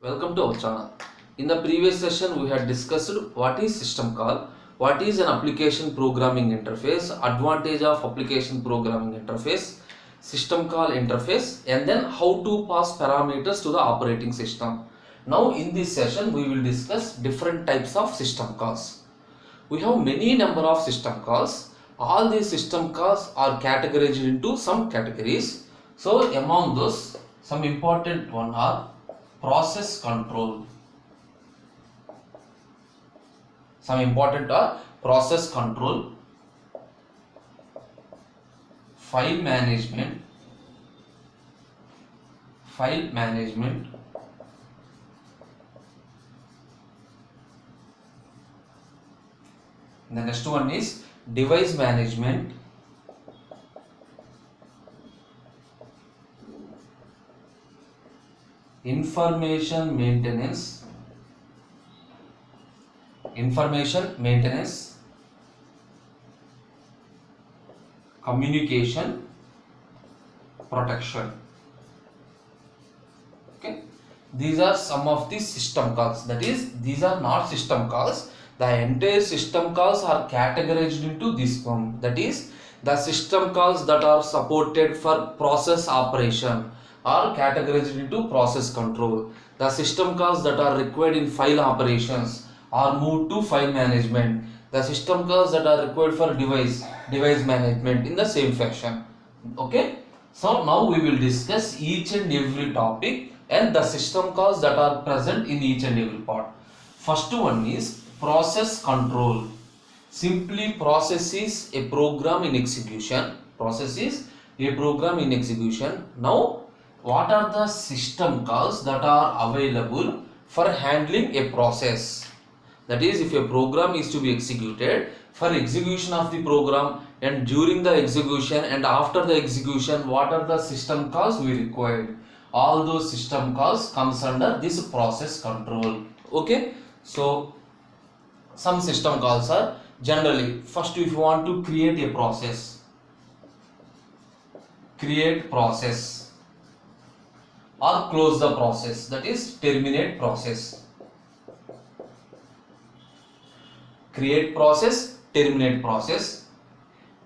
Welcome to our channel. In the previous session, we had discussed what is system call, what is an application programming interface, advantage of application programming interface, system call interface, and then how to pass parameters to the operating system. Now in this session, we will discuss different types of system calls. We have many number of system calls. All these system calls are categorized into some categories. So among those, some important one are process control. Some important are process control, file management, the next one is device management, information maintenance, communication, protection. Okay, these are some of the system calls. That is, these are not system calls. The entire system calls are categorized into this form. That is, the system calls that are supported for process operation are categorized into process control. The system calls that are required in file operations are moved to file management. The system calls that are required for device management in the same fashion. Okay, so now we will discuss each and every topic and the system calls that are present in each and every part. First one is process control. Simply, process is a program in execution. Now, what are the system calls that are available for handling a process? That is, if a program is to be executed, for execution of the program and during the execution and after the execution, what are the system calls we required? All those system calls comes under this process control. Okay, so some system calls are generally, first if you want to create a process, create process, or close the process, that is terminate process. Create process, terminate process,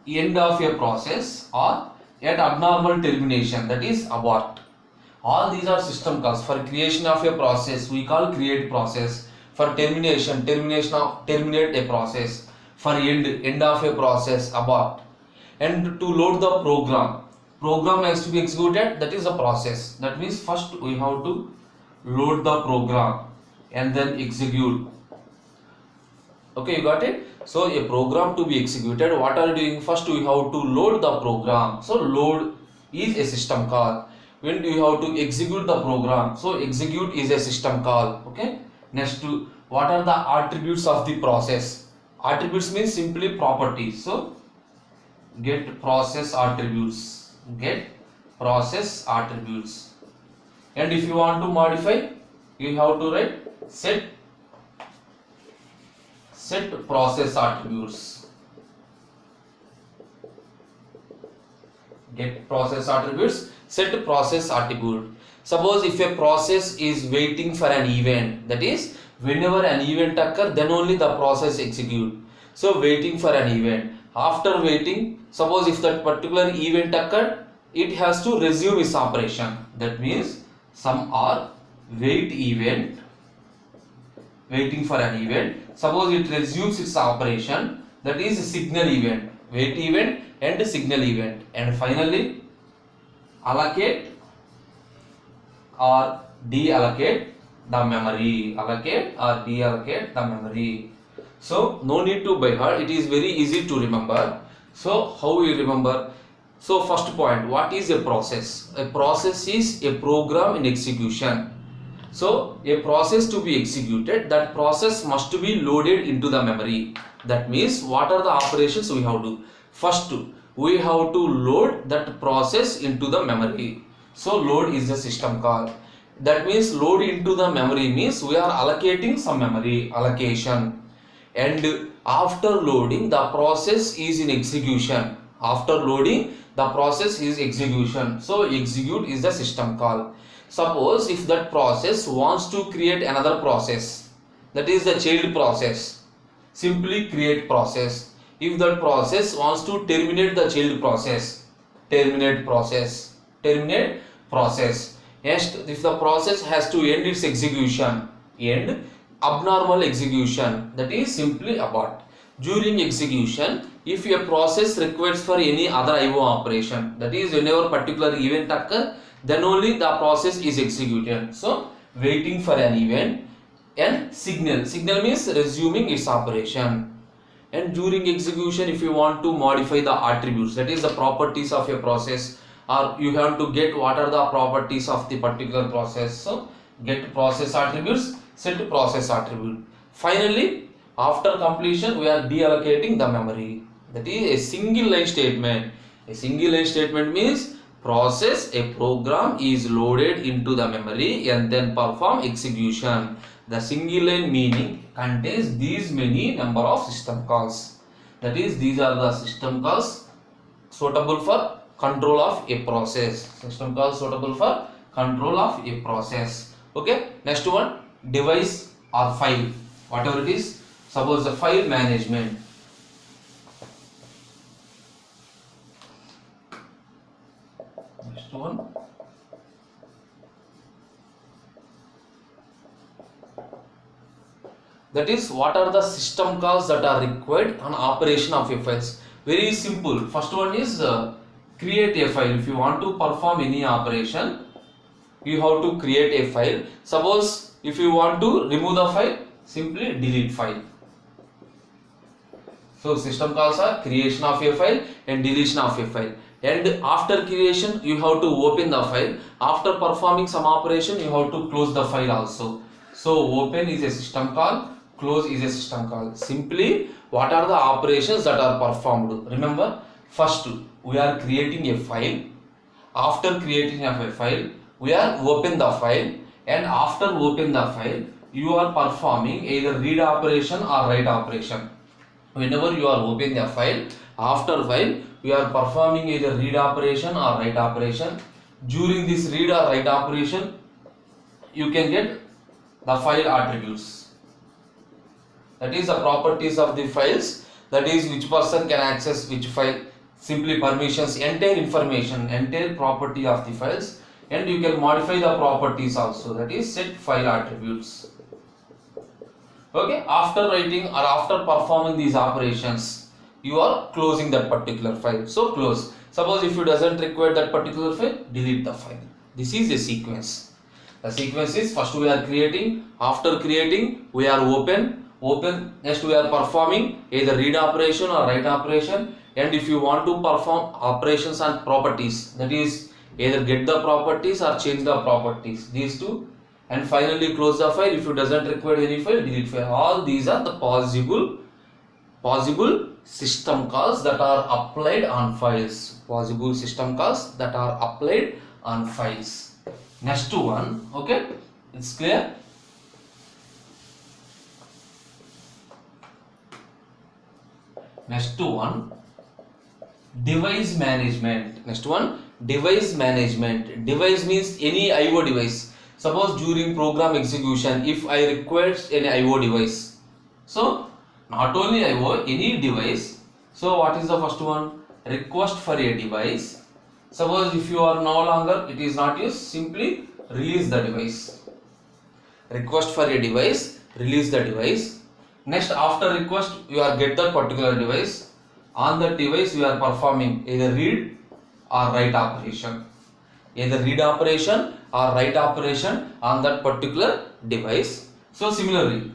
end of a process, or at abnormal termination, that is abort. All these are system calls. For creation of a process, we call create process. For termination, terminate a process. For end of a process, abort. And to load the program has to be executed, that is a process. That means first we have to load the program and then execute. Okay, you got it? So a program to be executed, what are you doing? First we have to load the program. So load is a system call. When you have to execute the program, so execute is a system call. Okay, next to what are the attributes of the process? Attributes means simply properties. So get process attributes, and if you want to modify, you have to write set process attributes. Get process attributes, set process attribute. Suppose if a process is waiting for an event, that is, whenever an event occurs, then only the process execute. So waiting for an event. After waiting, suppose if that particular event occurred, it has to resume its operation. That means some are wait event, waiting for an event. Suppose it resumes its operation, that is signal event, wait event and signal event. And finally allocate or deallocate the memory. So no need to by heart, it is very easy to remember. So how we remember? So first point, what is a process? A process is a program in execution. So a process to be executed, that process must be loaded into the memory. That means what are the operations we have to do? First, we have to load that process into the memory. So load is the system call. That means load into the memory means we are allocating some memory, allocation. And after loading, the process is in execution. After loading, the process is execution. So execute is the system call. Suppose if that process wants to create another process, that is the child process, simply create process. If that process wants to terminate the child process, terminate process, terminate process. Next, if the process has to end its execution, end abnormal execution, that is simply abort. During execution, if a process requires for any other IO operation, that is whenever particular event occur, then only the process is executed. So waiting for an event. And signal, signal means resuming its operation. And during execution, if you want to modify the attributes, that is the properties of a process, or you have to get what are the properties of the particular process. So get process attributes, set process attribute. Finally, after completion, we are deallocating the memory. That is a single line statement. A single line statement means process, a program is loaded into the memory and then perform execution. The single line meaning contains these many number of system calls. That is, these are the system calls suitable for control of a process. System calls suitable for control of a process. Okay, next one, device or file, whatever it is. Suppose the file management. Next one, that is, what are the system calls that are required on operation of a files. Very simple. First one is create a file. If you want to perform any operation, you have to create a file. Suppose if you want to remove the file, simply delete file. So system calls are creation of a file and deletion of a file. And after creation, you have to open the file. After performing some operation, you have to close the file also. So open is a system call, close is a system call. Simply, what are the operations that are performed? Remember, first we are creating a file. After creating of a file, we are open the file, and after open the file, you are performing either read operation or write operation. Whenever you are opening the file, after file, you are performing either read operation or write operation. During this read or write operation, you can get the file attributes. That is the properties of the files. That is which person can access which file. Simply permissions, entire information, entire property of the files, and you can modify the properties also. That is set file attributes. Okay, after writing or after performing these operations, you are closing that particular file. So close. Suppose if you doesn't require that particular file, delete the file. This is a sequence. The sequence is, first we are creating, after creating we are open, next we are performing either read operation or write operation. And if you want to perform operations on properties, that is either get the properties or change the properties, these two. And finally close the file. If you doesn't require any file, delete file. All these are the possible system calls that are applied on files. Possible system calls that are applied on files. Next one, okay, it's clear. Next one, device management. Next one, device management. Device means any IO device. Suppose during program execution, if I require any IO device, so not only IO, any device. So what is the first one? Request for a device. Suppose if you are no longer, it is not used, simply release the device. Request for a device, release the device. Next, after request, you are get that particular device. On that device, you are performing either read or write operation. Either read operation or write operation on that particular device. So similarly,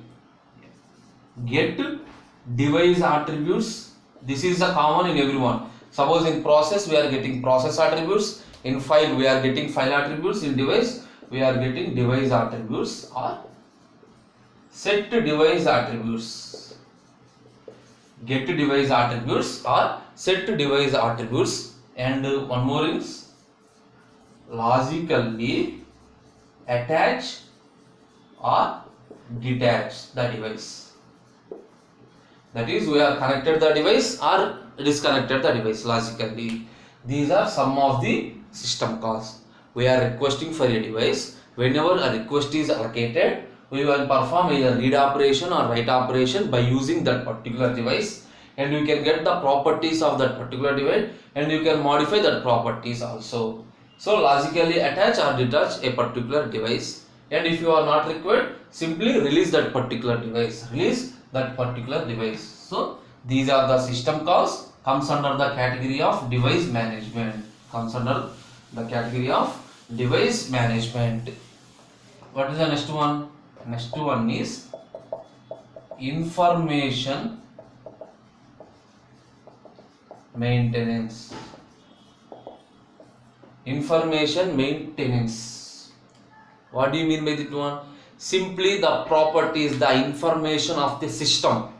get device attributes. This is the common in everyone. Suppose in process we are getting process attributes, in file we are getting file attributes, in device we are getting device attributes or set device attributes. Get device attributes or set device attributes. And one more is logically attach or detach the device. That is, we are connected the device or disconnected the device logically. These are some of the system calls. we are requesting for a device. Whenever a request is allocated, we will perform either read operation or write operation by using that particular device, and you can get the properties of that particular device, and you can modify that properties also. So logically attach or detach a particular device, and if you are not required, simply release that particular device. So these are the system calls, comes under the category of device management. What is the next one? Next one is information maintenance. What do you mean by that one? Simply the properties, the information of the system.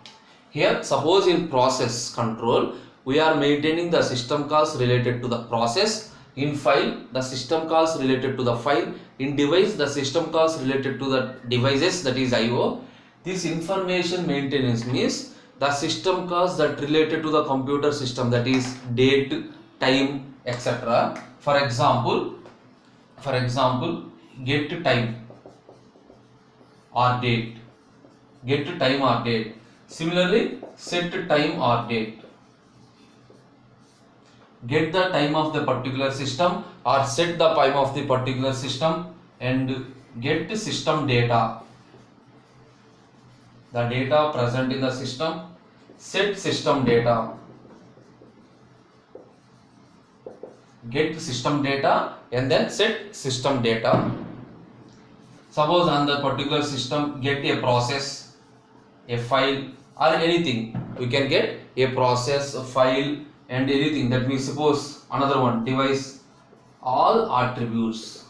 Here, suppose in process control, we are maintaining the system calls related to the process. In file, the system calls related to the file. In device, the system calls related to the devices, that is I/O. This information maintenance means the system calls that related to the computer system, that is date, time, etc. For example, get time or date. Similarly, set time or date. Get the time of the particular system or set the time of the particular system, and get system data. The data present in the system, set system data. Get system data and then set system data. Suppose on the particular system, get a process, a file, or anything. We can get a process, a file, and anything. That means suppose another one, device, all attributes.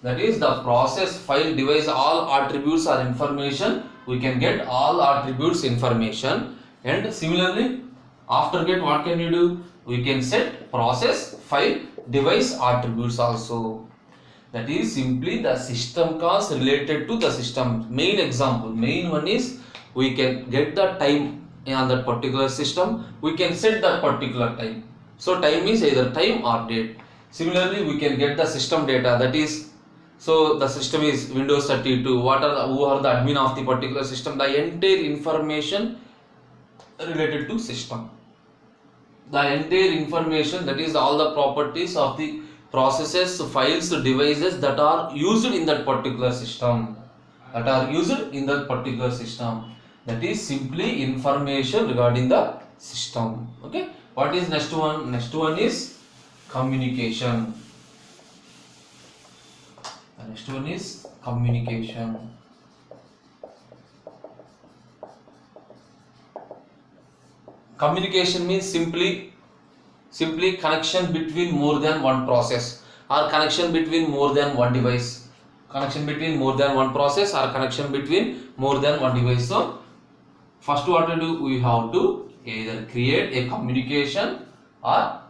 That is the process, file, device, all attributes or information. We can get all attributes information. And similarly, after get, what can you do? We can set process, file, device attributes also. That is simply the system calls related to the system. Main example, main one is we can get the time on that particular system. We can set that particular time. So time is either time or date. Similarly, we can get the system data. That is, so the system is Windows 32. Who are the admin of the particular system? The entire information related to system. The entire information, that is all the properties of the processes, files, devices that are used in that particular system. That is simply information regarding the system. Okay. What is next one? Next one is communication. Communication means simply connection between more than one process, or connection between more than one device. Connection between more than one process or connection between more than one device. So first what to do? We have to either create a communication or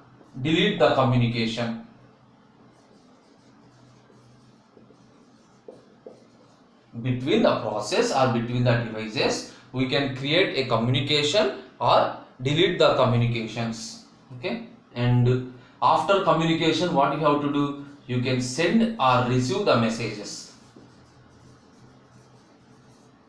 delete the communication. Between the process or between the devices, we can create a communication or delete the communications. Okay. And after communication, what you have to do? You can send or receive the messages.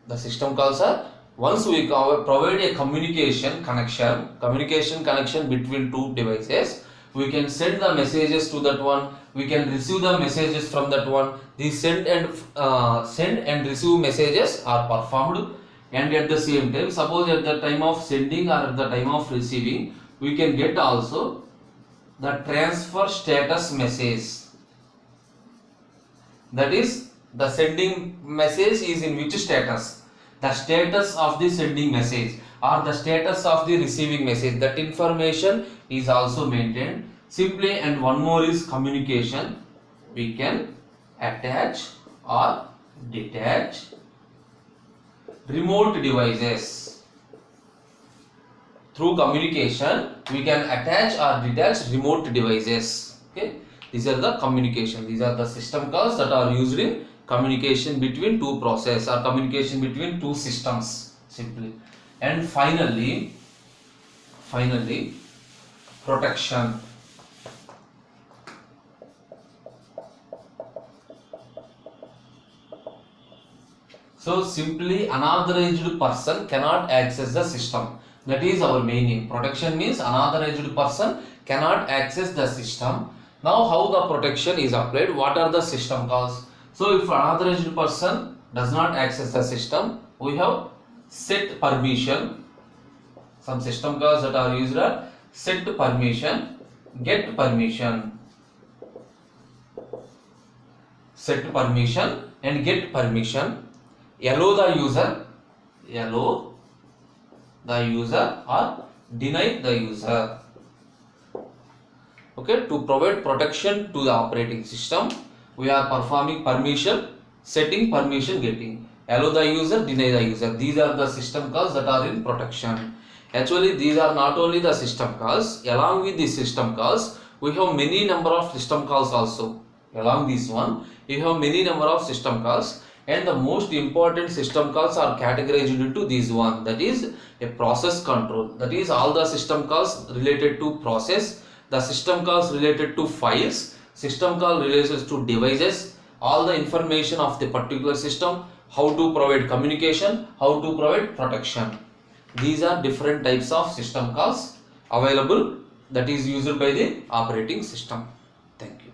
The system calls are, once we provide a communication connection between two devices, we can send the messages to that one. We can receive the messages from that one. These send and receive messages are performed, and at the same time, suppose at the time of sending or at the time of receiving, we can get also the transfer status message. That is, the sending message is in which status? The status of the sending message or the status of the receiving message. That information is also maintained. Simply, and one more is communication. We can attach or detach remote devices. Through communication, we can attach or detach remote devices. Okay. These are the communication. These are the system calls that are used in communication between two processes or communication between two systems simply. And finally protection. So simply unauthorized person cannot access the system. That is our meaning. Protection means unauthorized person cannot access the system. Now how the protection is applied? What are the system calls? So if unauthorized person does not access the system, we have set permission. Some system calls that are used are set permission, get permission, set permission and get permission, allow the user or deny the user. Okay, to provide protection to the operating system, we are performing permission, setting, permission getting, allow the user, deny the user. These are the system calls that are in protection. Actually, these are not only the system calls. Along with the system calls, we have many number of system calls also. Along this one, we have many number of system calls, and the most important system calls are categorized into this one. That is a process control. That is all the system calls related to process. The system calls related to files, system call related to devices, all the information of the particular system, how to provide communication, how to provide protection. These are different types of system calls available that is used by the operating system. Thank you.